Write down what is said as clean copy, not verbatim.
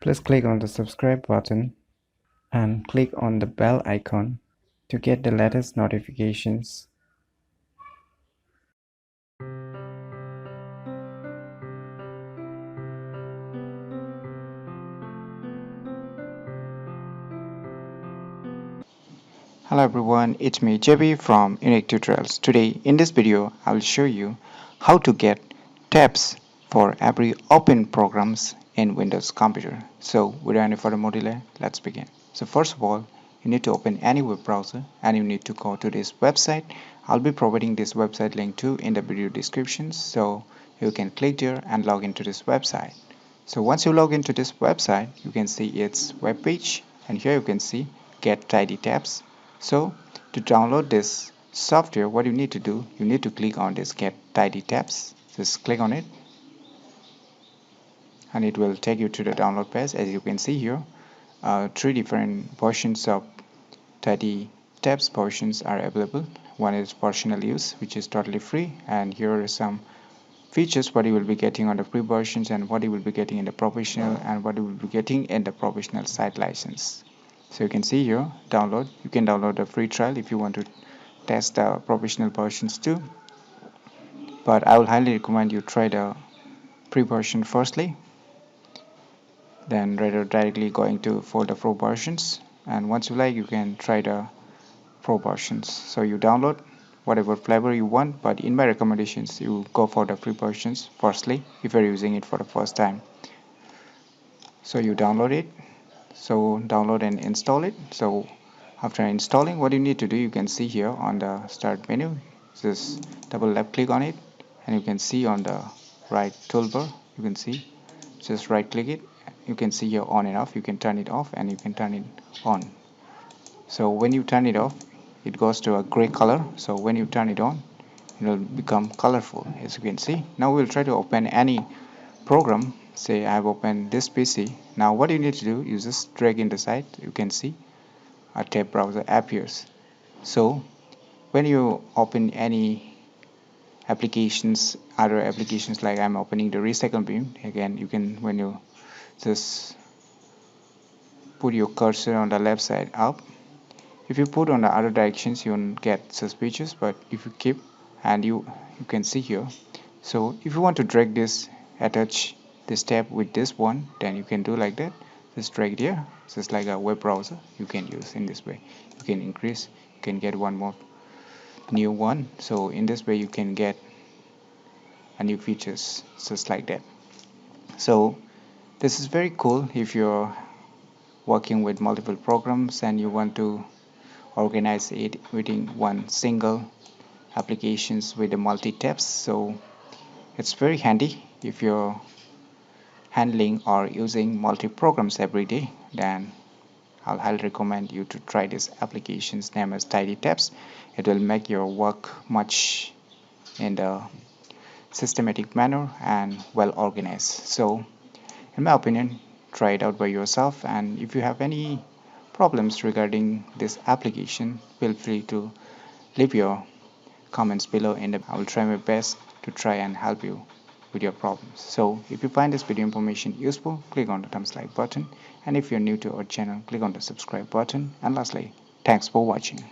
Please click on the subscribe button and click on the bell icon to get the latest notifications. Hello everyone, it's me JB from UniqueTutorials. Today in this video I will show you how to get tabs for every open programs in Windows computer. So without any further more delay, let's begin. So first of all, you need to open any web browser and you need to go to this website. I'll be providing this website link too in the video description, so you can click there and log into this website. So once you log into this website, you can see its web page, and here you can see get tidy tabs. So to download this software, what you need to do, you need to click on this get tidy tabs. Just click on it and it will take you to the download page. As you can see here, three different versions of tidy tabs versions are available. One is personal use, which is totally free, and here are some features what you will be getting on the free versions and what you will be getting in the professional and what you will be getting in the professional site license. So you can see here download. You can download a free trial if you want to test the professional versions too, but I will highly recommend you try the free version firstly, then rather directly going to for the pro versions, and once you like you can try the pro versions. So you download whatever flavor you want, but in my recommendations you go for the free versions firstly if you're using it for the first time. So you download it, so download and install it. So after installing, what you need to do, you can see here on the start menu, just double left click on it and you can see on the right toolbar, you can see, just right click it, you can see here on and off. You can turn it off and you can turn it on. So when you turn it off, it goes to a gray color. So when you turn it on, it will become colorful, as you can see. Now we'll try to open any program. Say I have opened this PC. Now what you need to do is just drag in the side. You can see a tab browser appears. So when you open any applications, other applications, like I'm opening the recycle bin, again you can, when you just put your cursor on the left side up, if you put on the other directions you won't get suspicious, but if you keep, and you can see here. So if you want to drag this, attach this tab with this one, then you can do like that. Just drag it here, just like a web browser you can use in this way. You can increase, you can get one more new one. So in this way you can get a new features just like that. So this is very cool if you're working with multiple programs and you want to organize it within one single applications with the multi tabs. So it's very handy if you're handling or using multi programs every day. Then I'll highly recommend you to try this application's name as tidy tabs. It will make your work much in the systematic manner and well organized. So in my opinion, try it out by yourself, and if you have any problems regarding this application, feel free to leave your comments below in the, I will try my best to try and help you with your problems. So if you find this video information useful, click on the thumbs like button, and if you're new to our channel, click on the subscribe button, and lastly, thanks for watching.